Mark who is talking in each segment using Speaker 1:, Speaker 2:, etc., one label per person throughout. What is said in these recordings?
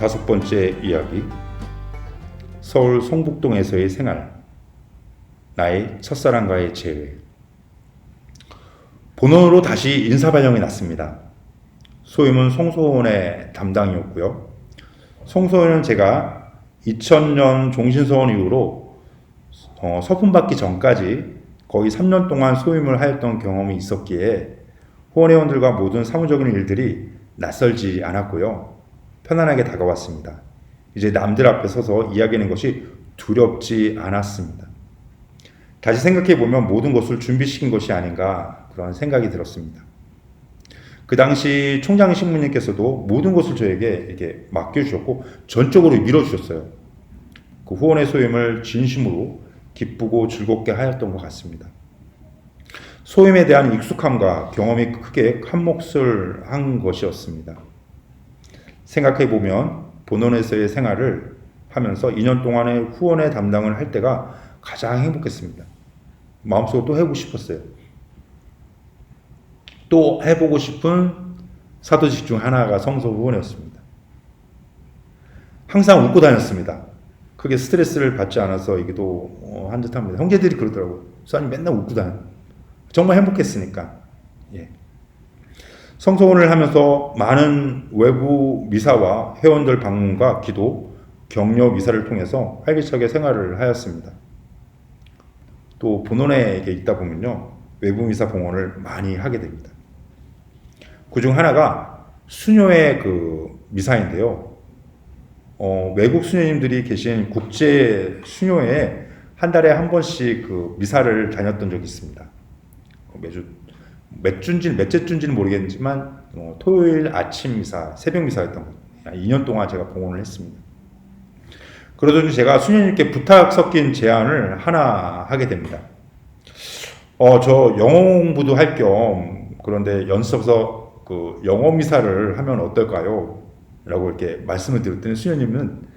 Speaker 1: 다섯 번째 이야기, 서울 성북동에서의 생활, 나의 첫사랑과의 재회. 본원으로 다시 인사발령이 났습니다. 소임은 송소원의 담당이었고요. 송소원은 제가 2000년 종신서원 이후로 서품 받기 전까지 거의 3년 동안 소임을 하였던 경험이 있었기에 후원회원들과 모든 사무적인 일들이 낯설지 않았고요. 편안하게 다가왔습니다. 이제 남들 앞에 서서 이야기하는 것이 두렵지 않았습니다. 다시 생각해보면 모든 것을 준비시킨 것이 아닌가 그런 생각이 들었습니다. 그 당시 총장 신부님께서도 모든 것을 저에게 이렇게 맡겨주셨고 전적으로 밀어주셨어요. 그 후원의 소임을 진심으로 기쁘고 즐겁게 하였던 것 같습니다. 소임에 대한 익숙함과 경험이 크게 한 몫을 한 것이었습니다. 생각해보면 본원에서의 생활을 하면서 2년 동안의 후원의 담당을 할 때가 가장 행복했습니다. 마음속으로 또 해보고 싶었어요. 또 해보고 싶은 사도직 중 하나가 성서 후원이었습니다. 항상 웃고 다녔습니다. 크게 스트레스를 받지 않아서 이게도 한 듯합니다. 형제들이 그러더라고요. 수아님 맨날 웃고 다녀. 정말 행복했으니까. 예. 성서원을 하면서 많은 외부 미사와 회원들 방문과 기도, 격려 미사를 통해서 활기차게 생활을 하였습니다. 또 본원에 있다 보면요, 외부 미사 봉헌을 많이 하게 됩니다. 그중 하나가 수녀의 그 미사인데요. 외국 수녀님들이 계신 국제 수녀회에 한 달에 한 번씩 그 미사를 다녔던 적이 있습니다. 몇째 주인지는 모르겠지만 토요일 아침 미사, 새벽 미사였던 것. 2년 동안 제가 봉헌을 했습니다. 그러더니 제가 수녀님께 부탁 섞인 제안을 하나 하게 됩니다. 저 영어 공부도 할 겸 그런데 연습서 그 영어 미사를 하면 어떨까요? 라고 이렇게 말씀을 드렸더니 수녀님은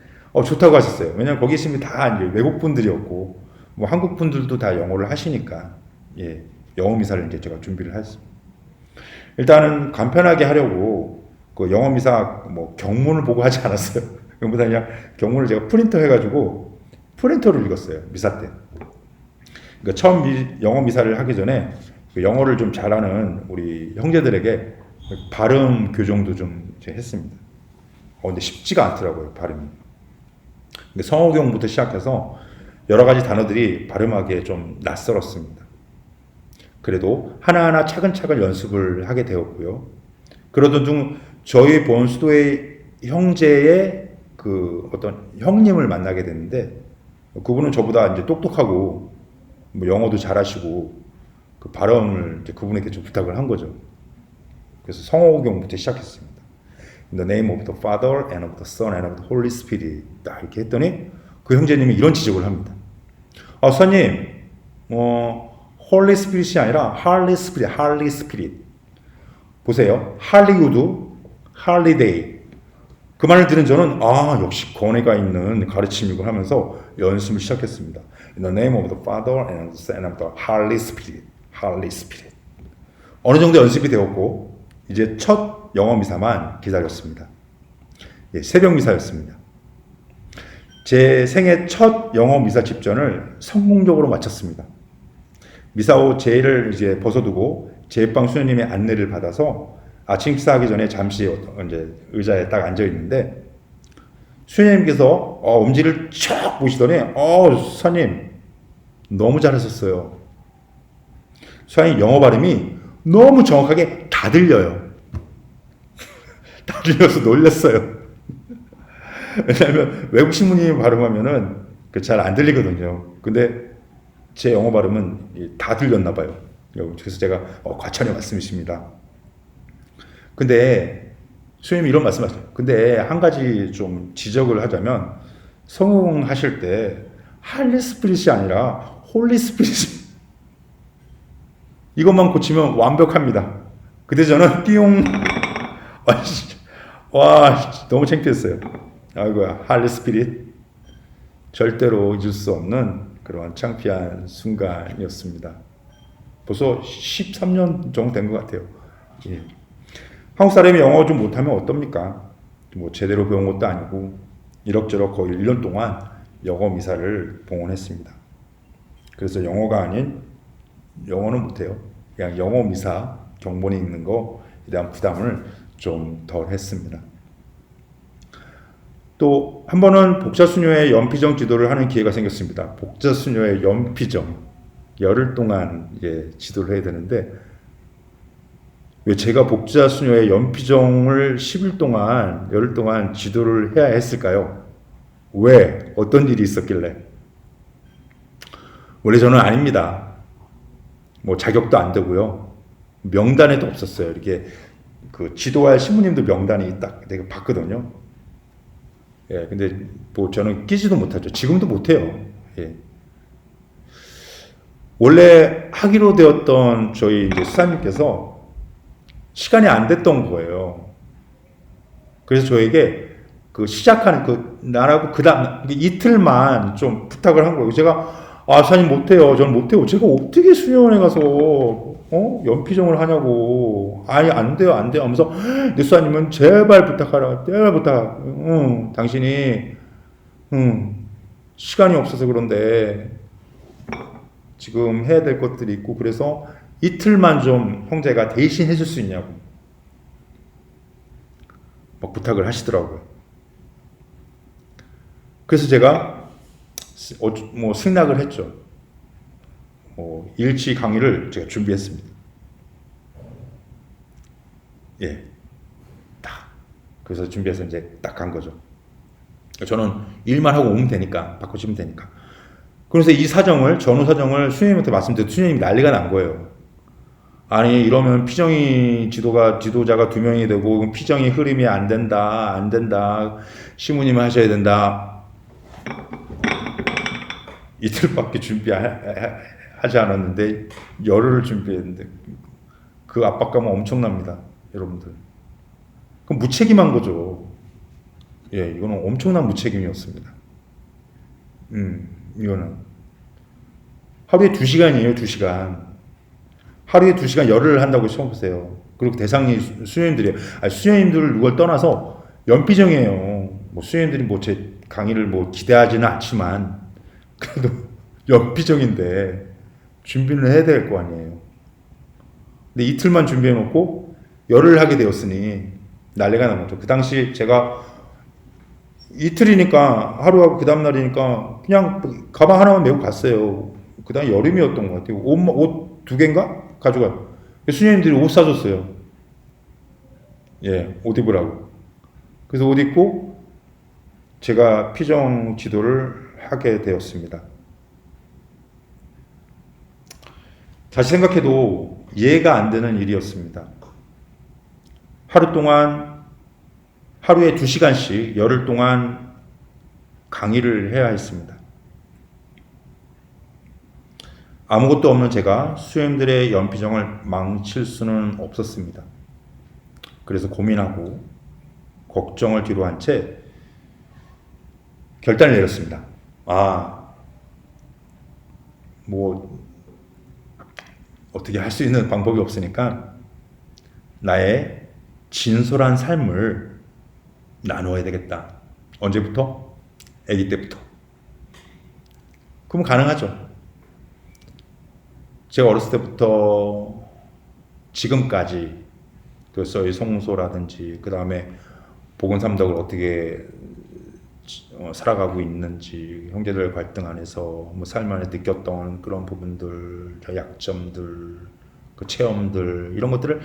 Speaker 1: 좋다고 하셨어요. 왜냐면 거기 계신 분이 다 이제 외국 분들이었고 뭐 한국 분들도 다 영어를 하시니까 예, 영어 미사를 이제 제가 준비를 했습니다. 일단은 간편하게 하려고 그 영어 미사 뭐 경문을 보고 하지 않았어요. 그보다 그냥 경문을 제가 프린터 해가지고 프린터로 읽었어요. 미사 때. 그러니까 처음 영어 미사를 하기 전에 그 영어를 좀 잘하는 우리 형제들에게 발음 교정도 좀 했습니다. 근데 쉽지가 않더라고요, 발음이. 성어경부터 시작해서 여러 가지 단어들이 발음하기에 좀 낯설었습니다. 그래도 하나하나 차근차근 연습을 하게 되었고요. 그러던 중 저희 본수도의 형제의 그 어떤 형님을 만나게 됐는데 그분은 저보다 이제 똑똑하고 뭐 영어도 잘하시고 그 발음을 이제 그분에게 좀 부탁을 한 거죠. 그래서 성호경부터 시작했습니다. In the name of the Father and of the Son and of the Holy Spirit. 딱 이렇게 했더니 그 형제님이 이런 지적을 합니다. 선님, Holy Spirit이 아니라 Harley Spirit, Harley Spirit. 보세요. 할리우드, 할리데이. 그 말을 들은 저는 역시 권위가 있는 가르침이고 하면서 연습을 시작했습니다. In the name of the Father and of the Son and of the Holy Spirit, Holy Spirit. 어느 정도 연습이 되었고 이제 첫 영어 미사만 기다렸습니다. 예, 새벽 미사였습니다. 제 생애 첫 영어 미사 집전을 성공적으로 마쳤습니다. 미사 후 제의를 이제 벗어두고 제빵 수녀님의 안내를 받아서 아침 식사하기 전에 잠시 이제 의자에 딱 앉아 있는데 수녀님께서 엄지를 촥 보시더니 수사님 너무 잘하셨어요. 수사님 영어 발음이 너무 정확하게 다 들려요. 다 들려서 놀랐어요. 왜냐하면 외국 신부님이 발음하면은 잘 안 들리거든요. 근데 제 영어 발음은 다 들렸나 봐요. 그래서 제가 과찬의 말씀이십니다. 근데 수님이 이런 말씀하셨어요. 근데 한 가지 좀 지적을 하자면 성공하실 때 할리 스피릿이 아니라 홀리 스피릿 이것만 고치면 완벽합니다. 그때 저는 띠용 와 너무 창피했어요. 아이고야 할리 스피릿 절대로 잊을 수 없는 그런 창피한 순간이었습니다. 벌써 13년 정도 된 것 같아요. 예. 한국 사람이 영어 좀 못하면 어떻습니까? 뭐 제대로 배운 것도 아니고 이럭저럭 거의 1년 동안 영어 미사를 봉헌했습니다. 그래서 영어가 아닌 영어는 못해요. 그냥 영어 미사 경본이 있는 거에 대한 부담을 좀 덜 했습니다. 또 한 번은 복자수녀의 연피정 지도를 하는 기회가 생겼습니다. 복자수녀의 연피정 열흘 동안 지도를 해야 되는데 왜 제가 복자수녀의 연피정을 10일 동안 열흘 동안 지도를 해야 했을까요? 왜? 어떤 일이 있었길래? 원래 저는 아닙니다. 뭐 자격도 안 되고요. 명단에도 없었어요. 이렇게 그 지도할 신부님도 명단이 딱 내가 봤거든요. 예, 근데 뭐 저는 끼지도 못하죠. 지금도 못해요. 예. 원래 하기로 되었던 저희 이제 수사님께서 시간이 안 됐던 거예요. 그래서 저에게 그 시작하는 그 나라고 그 다음 이틀만 좀 부탁을 한 거예요. 제가 수사님 못해요. 저는 못해요. 제가 어떻게 수녀원에 가서 연피정을 하냐고. 아니 안 돼요 하면서 내 수사님은 제발 부탁하라. 제발 부탁. 당신이 시간이 없어서 그런데 지금 해야 될 것들이 있고 그래서 이틀만 좀 형제가 대신 해줄 수 있냐고 막 부탁을 하시더라고요. 그래서 제가 뭐 승낙을 했죠. 일치 강의를 제가 준비했습니다. 예, 딱 그래서 준비해서 이제 딱 간 거죠. 저는 일만 하고 오면 되니까 바꿔주면 되니까. 그래서 이 사정을 전후 사정을 수녀님한테 말씀드렸더니 수녀님이 난리가 난 거예요. 아니 이러면 피정이 지도자가 2명이 되고 피정이 흐름이 안 된다 시무님 하셔야 된다. 이틀밖에 준비하지 않았는데 열흘을 준비했는데 그 압박감은 엄청납니다, 여러분들. 그럼 무책임한 거죠. 예, 이거는 엄청난 무책임이었습니다. 이거는 하루에 2시간이에요, 2시간. 하루에 2시간 열흘을 한다고 쳐보세요. 그리고 대상이 수녀님들이에요. 수녀님들을 누굴 떠나서 연피정이에요. 뭐 수녀님들이 뭐 제 강의를 뭐 기대하지는 않지만 그래도 연피정인데 준비를 해야 될 거 아니에요. 근데 이틀만 준비해놓고 열흘 하게 되었으니 난리가 난 거죠. 그 당시 제가 이틀이니까 하루하고 그 다음날이니까 그냥 가방 하나만 메고 갔어요. 그 다음에 여름이었던 것 같아요. 옷 2개인가? 가져가요. 수녀님들이 옷 사줬어요. 예, 옷 입으라고. 그래서 옷 입고 제가 피정 지도를 하게 되었습니다. 다시 생각해도 이해가 안 되는 일이었습니다. 하루 동안 하루에 2시간씩 열흘 동안 강의를 해야 했습니다. 아무것도 없는 제가 수녀님들의 연피정을 망칠 수는 없었습니다. 그래서 고민하고 걱정을 뒤로 한 채 결단을 내렸습니다. 뭐 어떻게 할 수 있는 방법이 없으니까 나의 진솔한 삶을 나누어야 되겠다. 언제부터? 아기 때부터. 그럼 가능하죠. 제가 어렸을 때부터 지금까지 그 성소라든지 그 다음에 복음삼덕을 어떻게 살아가고 있는지 형제들 갈등 안에서 뭐 삶 안에 느꼈던 그런 부분들, 약점들, 그 체험들 이런 것들을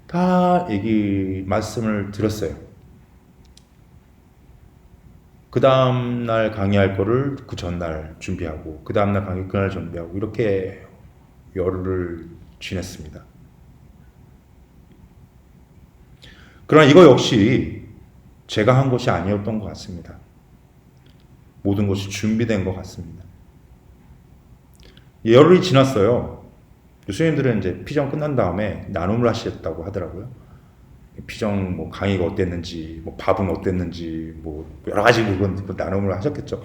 Speaker 1: 다 말씀을 드렸어요. 그 다음날 강의할 거를 그 전날 준비하고 그 다음날 강의 그날 준비하고 이렇게 열흘을 지냈습니다. 그러나 이거 역시 제가 한 것이 아니었던 것 같습니다. 모든 것이 준비된 것 같습니다. 열흘이 지났어요. 교수님들은 이제 피정 끝난 다음에 나눔을 하셨다고 하더라고요. 피정 뭐 강의가 어땠는지, 뭐 밥은 어땠는지, 뭐 여러 가지 부분 나눔을 하셨겠죠.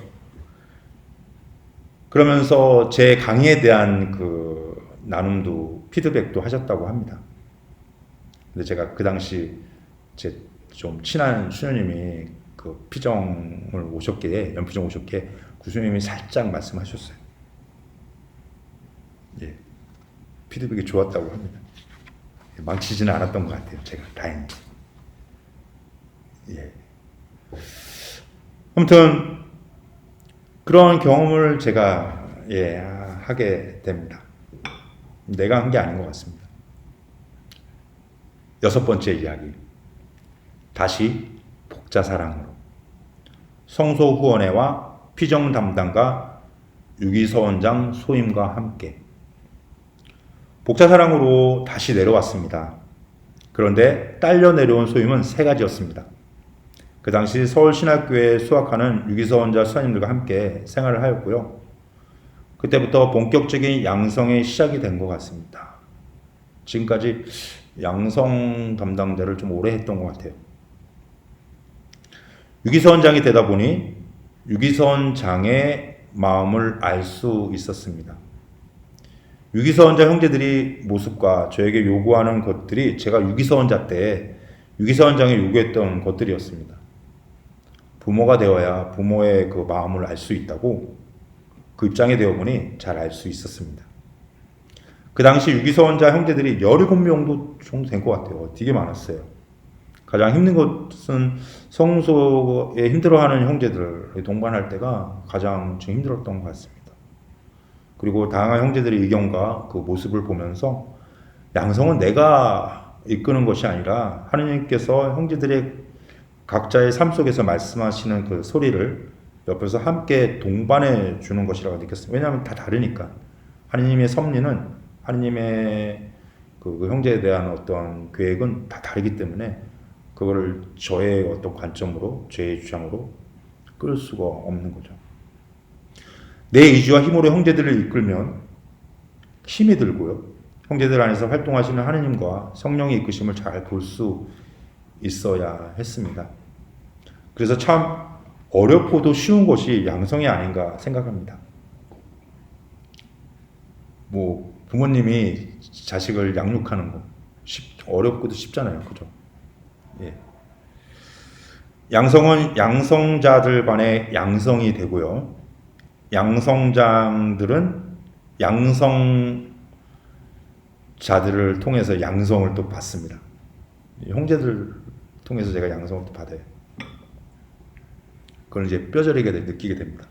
Speaker 1: 그러면서 제 강의에 대한 그 나눔도 피드백도 하셨다고 합니다. 근데 제가 그 당시 제 좀 친한 수녀님이 그 피정을 오셨기에 연피정 오셨기에 그 수녀님이 살짝 말씀하셨어요. 예, 피드백이 좋았다고 합니다. 망치지는 않았던 것 같아요. 제가 다행히. 예. 아무튼 그런 경험을 제가 하게 됩니다. 내가 한 게 아닌 것 같습니다. 여섯 번째 이야기. 다시 복자사랑으로. 성소후원회와 피정 담당과 유기서원장 소임과 함께 복자사랑으로 다시 내려왔습니다. 그런데 딸려 내려온 소임은 세 가지였습니다. 그 당시 서울신학교에 수학하는 유기서원자 수사님들과 함께 생활을 하였고요. 그때부터 본격적인 양성의 시작이 된 것 같습니다. 지금까지 양성 담당자를 좀 오래 했던 것 같아요. 유기서원장이 되다 보니 유기서원장의 마음을 알 수 있었습니다. 유기서원자 형제들이 모습과 저에게 요구하는 것들이 제가 유기서원자 때 유기서원장이 요구했던 것들이었습니다. 부모가 되어야 부모의 그 마음을 알 수 있다고 그 입장에 되어 보니 잘 알 수 있었습니다. 그 당시 유기서원자 형제들이 17명 정도 된 것 같아요. 되게 많았어요. 가장 힘든 것은 성소에 힘들어하는 형제들을 동반할 때가 가장 좀 힘들었던 것 같습니다. 그리고 다양한 형제들의 의견과 그 모습을 보면서 양성은 내가 이끄는 것이 아니라 하느님께서 형제들의 각자의 삶 속에서 말씀하시는 그 소리를 옆에서 함께 동반해 주는 것이라고 느꼈습니다. 왜냐하면 다 다르니까. 하느님의 섭리는 하느님의 그 형제에 대한 어떤 계획은 다 다르기 때문에 그거를 저의 어떤 관점으로, 저의 주장으로 끌 수가 없는 거죠. 내 의지와 힘으로 형제들을 이끌면 힘이 들고요. 형제들 안에서 활동하시는 하느님과 성령의 이끄심을 잘 볼 수 있어야 했습니다. 그래서 참 어렵고도 쉬운 것이 양성이 아닌가 생각합니다. 뭐 부모님이 자식을 양육하는 거 어렵고도 쉽잖아요. 그죠? 예. 양성은 양성자들 간의 양성이 되고요. 양성장들은 양성자들을 통해서 양성을 또 받습니다. 형제들 통해서 제가 양성을 또 받아요. 그걸 이제 뼈저리게 느끼게 됩니다.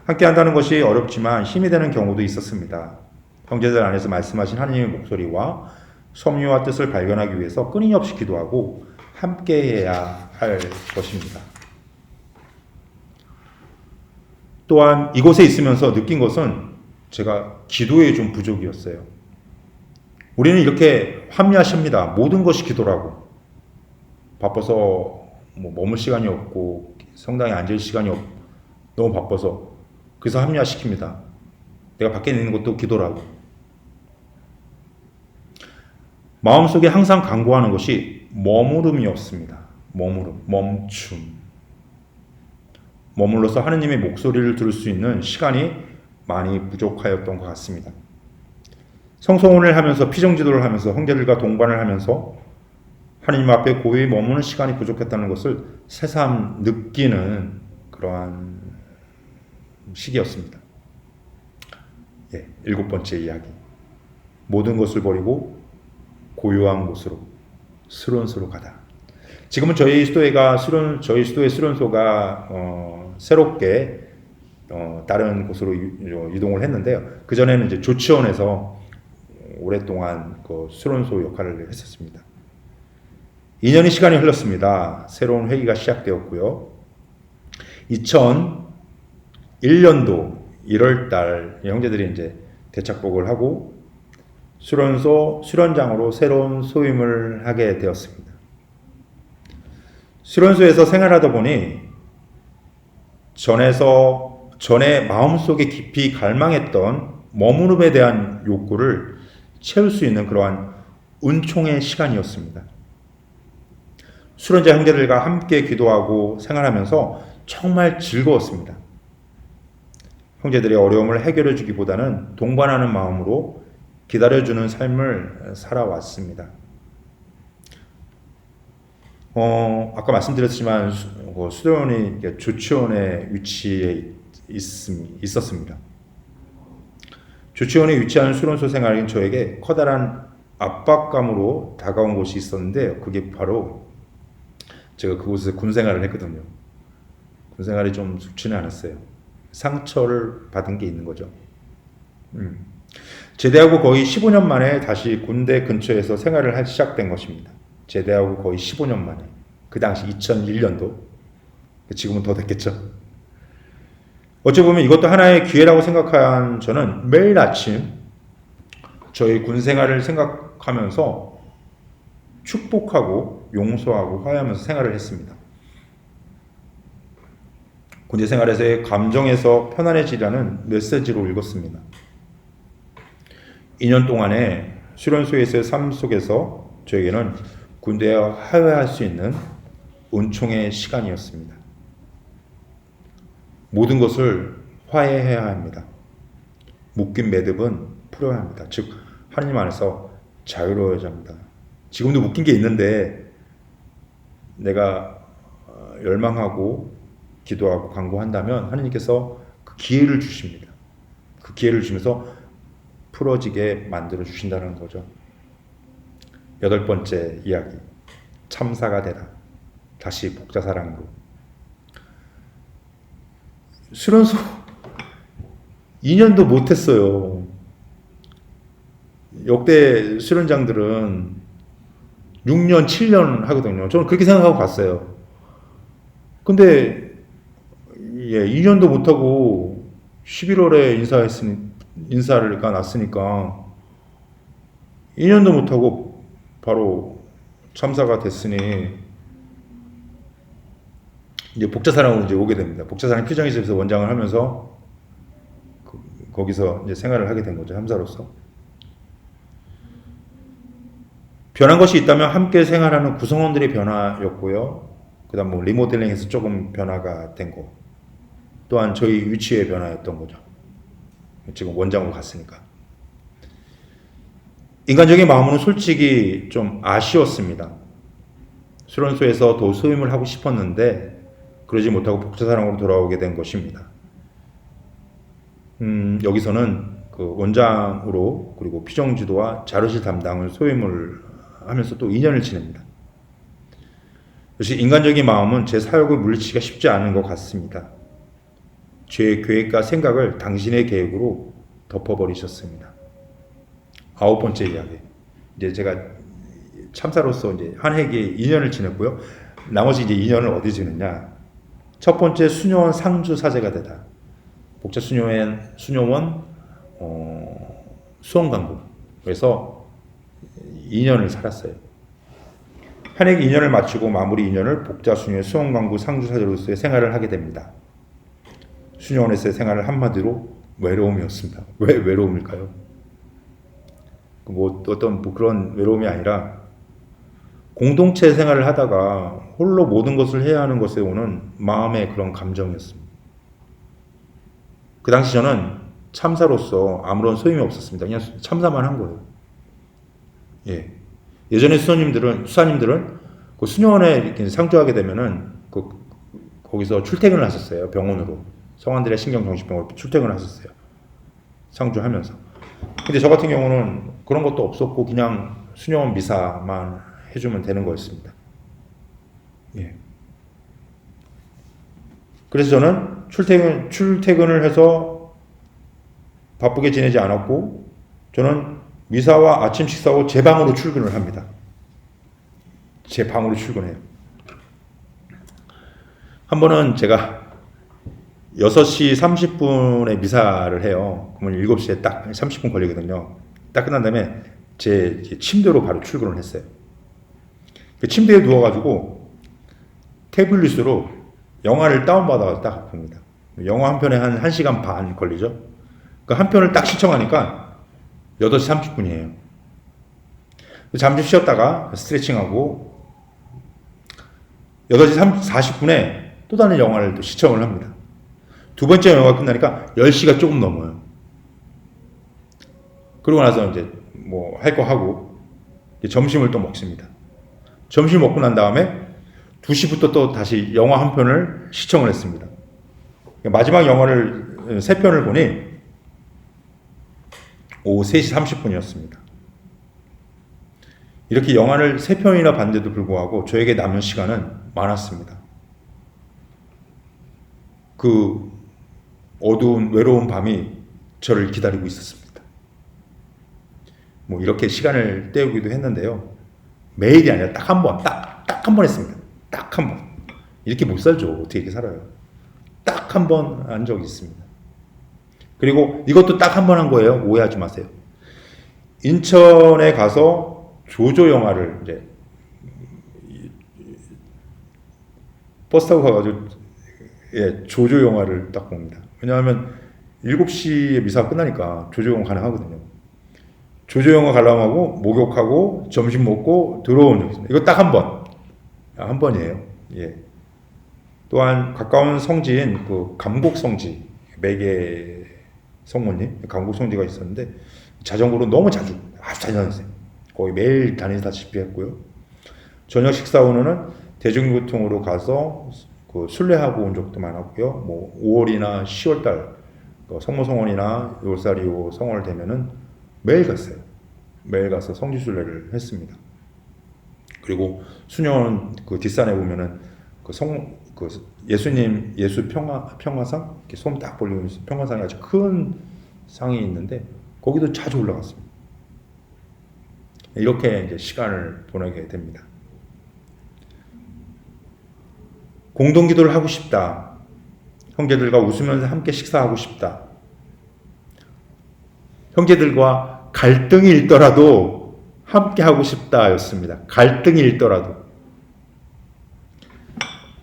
Speaker 1: 함께 한다는 것이 어렵지만 힘이 되는 경우도 있었습니다. 형제들 안에서 말씀하신 하나님의 목소리와 섭리와 뜻을 발견하기 위해서 끊임없이 기도하고 함께해야 할 것입니다. 또한 이곳에 있으면서 느낀 것은 제가 기도에 좀 부족이었어요. 우리는 이렇게 합리화십니다. 모든 것이 기도라고. 바빠서 뭐 머물 시간이 없고 성당에 앉을 시간이 너무 바빠서 그래서 합리화시킵니다. 내가 밖에 있는 것도 기도라고. 마음속에 항상 간구하는 것이 머무름이었습니다. 멈춤. 머물러서 하느님의 목소리를 들을 수 있는 시간이 많이 부족하였던 것 같습니다. 성소원을 하면서 피정지도를 하면서 형제들과 동반을 하면서 하느님 앞에 고요히 머무는 시간이 부족했다는 것을 새삼 느끼는 그러한 시기였습니다. 예, 7번째 이야기. 모든 것을 버리고 고요한 곳으로 수련소로 가다. 지금은 저희 수도의 수련소가 새롭게 다른 곳으로 이동을 했는데요. 그 전에는 이제 조치원에서 오랫동안 그 수련소 역할을 했었습니다. 2년의 시간이 흘렀습니다. 새로운 회기가 시작되었고요. 2001년도 1월달 형제들이 이제 대착복을 하고 수련소 수련장으로 새로운 소임을 하게 되었습니다. 수련소에서 생활하다 보니 전에 마음속에 깊이 갈망했던 머무름에 대한 욕구를 채울 수 있는 그러한 은총의 시간이었습니다. 수련자 형제들과 함께 기도하고 생활하면서 정말 즐거웠습니다. 형제들의 어려움을 해결해 주기보다는 동반하는 마음으로 기다려주는 삶을 살아왔습니다. 아까 말씀드렸지만 수도원이 조치원에 위치해 있었습니다. 조치원에 위치한 수련소 생활인 저에게 커다란 압박감으로 다가온 곳이 있었는데 그게 바로 제가 그곳에서 군 생활을 했거든요. 군 생활이 좀 좋지는 않았어요. 상처를 받은 게 있는 거죠. 제대하고 거의 15년 만에 다시 군대 근처에서 생활을 시작된 것입니다. 제대하고 거의 15년 만에. 그 당시 2001년도. 지금은 더 됐겠죠. 어찌 보면 이것도 하나의 기회라고 생각한 저는 매일 아침 저희 군 생활을 생각하면서 축복하고 용서하고 화해하면서 생활을 했습니다. 군대 생활에서의 감정에서 편안해지라는 메시지로 읽었습니다. 2년 동안의 수련소에서의 삶 속에서 저에게는 군대와 화해할 수 있는 은총의 시간이었습니다. 모든 것을 화해해야 합니다. 묶인 매듭은 풀어야 합니다. 즉 하나님 안에서 자유로워야 합니다. 지금도 묶인 게 있는데 내가 열망하고 기도하고 간구한다면 하나님께서 그 기회를 주십니다. 그 기회를 주면서 풀어지게 만들어 주신다는 거죠. 8번째 이야기, 참사가 되라. 다시 복자사랑으로. 수련소 2년도 못했어요. 역대 수련장들은 6년, 7년 하거든요. 저는 그렇게 생각하고 갔어요. 근데 2년도 못하고 11월에 인사가 났으니까 2년도 못하고 바로 참사가 됐으니 이제 복자사랑으로 이제 오게 됩니다. 복자사랑 표정에서 원장을 하면서 거기서 이제 생활을 하게 된 거죠. 함사로서. 변한 것이 있다면 함께 생활하는 구성원들의 변화였고요. 그다음 뭐 리모델링에서 조금 변화가 된 거. 또한 저희 위치의 변화였던 거죠. 지금 원장으로 갔으니까. 인간적인 마음으로는 솔직히 좀 아쉬웠습니다. 수련소에서 더 소임을 하고 싶었는데 그러지 못하고 복자사랑으로 돌아오게 된 것입니다. 여기서는 그 원장으로 그리고 피정지도와 자료실 담당을 소임을 하면서 또 2년을 지냅니다. 역시 인간적인 마음은 제 사역을 물리치기가 쉽지 않은 것 같습니다. 제 계획과 생각을 당신의 계획으로 덮어버리셨습니다. 9번째 이야기. 이제 제가 참사로서 이제 한 해기에 2년을 지냈고요. 나머지 이제 2년을 어디 지냈냐? 첫 번째 수녀원 상주 사제가 되다. 복자 수녀원 수원 강국에서 2년을 살았어요. 한 해기 2년을 마치고 마무리 2년을 복자 수녀 수원 강국 상주 사제로서의 생활을 하게 됩니다. 수녀원에서의 생활을 한마디로 외로움이었습니다. 왜 외로움일까요? 뭐 어떤 뭐 그런 외로움이 아니라 공동체 생활을 하다가 홀로 모든 것을 해야 하는 것에 오는 마음의 그런 감정이었습니다. 그 당시 저는 참사로서 아무런 소임이 없었습니다. 그냥 참사만 한 거예요. 예전에 수사님들은 그 수녀원에 이렇게 상주하게 되면은 거기서 출퇴근을 하셨어요. 병원으로. 성환들의 신경정신병원으로 출퇴근을 하셨어요. 상주하면서. 근데 저 같은 경우는 그런 것도 없었고 그냥 수녀원 미사만 해주면 되는 거였습니다. 그래서 저는 출퇴근을 해서 바쁘게 지내지 않았고 저는 미사와 아침 식사 후 제 방으로 출근을 합니다. 제 방으로 출근해요. 한 번은 제가 6시 30분에 미사를 해요. 그러면 7시에 딱 30분 걸리거든요. 딱 끝난 다음에 제 침대로 바로 출근을 했어요. 그 침대에 누워가지고 태블릿으로 영화를 다운받아서 딱 봅니다. 영화 한 편에 한 1시간 반 걸리죠. 그 한 편을 딱 시청하니까 8시 30분이에요. 잠시 쉬었다가 스트레칭하고 8시 40분에 또 다른 영화를 또 시청을 합니다. 두 번째 영화가 끝나니까 10시가 조금 넘어요. 그러고 나서 이제 뭐 할 거 하고 점심을 또 먹습니다. 점심 먹고 난 다음에 2시부터 또 다시 영화 한 편을 시청을 했습니다. 마지막 영화를 3편을 보니 오후 3시 30분이었습니다. 이렇게 영화를 3편이나 봤는데도 불구하고 저에게 남은 시간은 많았습니다. 그 어두운 외로운 밤이 저를 기다리고 있었습니다. 뭐 이렇게 시간을 때우기도 했는데요. 매일이 아니라 딱 한 번, 딱 한 번 했습니다. 딱 한 번. 이렇게 못 살죠. 어떻게 이렇게 살아요. 딱 한 번 한 적이 있습니다. 그리고 이것도 딱 한 번 한 거예요. 오해하지 마세요. 인천에 가서 조조 영화를 이제 버스 타고 가가지고 조조 영화를 딱 봅니다. 왜냐하면 7시에 미사가 끝나니까 조조 영화 가능하거든요. 조조 영화 관람하고 목욕하고 점심 먹고 들어온 적 있습니다. 이거 딱 한 번. 한 번이에요. 예. 또한 가까운 성지인 그 감곡성지 매개 성모님 감곡성지가 있었는데 자전거로 너무 아주 자주 다녔어요. 거의 매일 다니다시피 했고요. 저녁 식사 후는 대중교통으로 가서 그 순례하고 온 적도 많았고요. 뭐 5월이나 10월달 성모성원이나 요살이오 성원을 되면은 매일 갔어요. 매일 가서 성지순례를 했습니다. 그리고 수녀원 그 뒷산에 보면은 그 예수님 예수 평화상 이렇게 손 딱 벌리고 있는 평화상이 아주 큰 상이 있는데 거기도 자주 올라갔습니다. 이렇게 이제 시간을 보내게 됩니다. 공동기도를 하고 싶다. 형제들과 웃으면서 함께 식사하고 싶다. 형제들과 갈등이 있더라도 함께 하고 싶다였습니다. 갈등이 있더라도.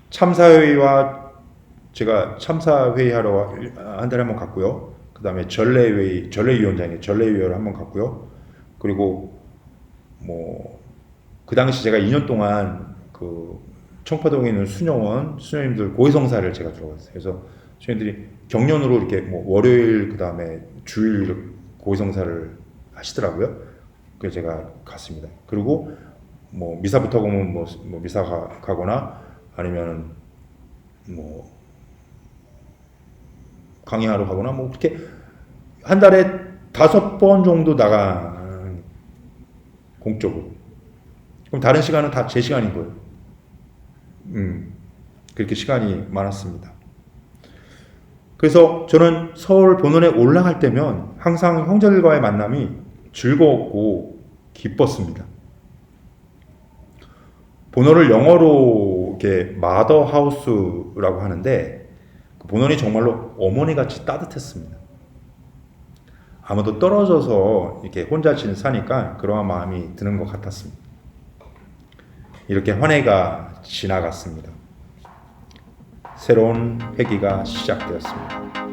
Speaker 1: 참사회의와 제가 참사회의 하러 한 달에 한 번 갔고요. 그 다음에 전례위원장에 전례위원을 한 번 갔고요. 그리고 그 당시 제가 2년 동안 그 청파동에 있는 수녀님들 고해성사를 제가 들어갔어요. 그래서 수녀님들이 경련으로 이렇게 월요일 그 다음에 주일 고해성사를 하시더라고요. 그래서 제가 갔습니다. 그리고 미사부터 보면 미사 가거나 아니면 강의하러 가거나 그렇게 한 달에 5번 정도 나간 공적으로. 그럼 다른 시간은 다 제 시간인 거예요. 그렇게 시간이 많았습니다. 그래서 저는 서울 본원에 올라갈 때면 항상 형제들과의 만남이 즐거웠고 기뻤습니다. 본원을 영어로 이렇게 마더 하우스라고 하는데 그 본원이 정말로 어머니같이 따뜻했습니다. 아무도 떨어져서 이렇게 혼자 사니까 그러한 마음이 드는 것 같았습니다. 이렇게 한 해가 지나갔습니다. 새로운 회기가 시작되었습니다.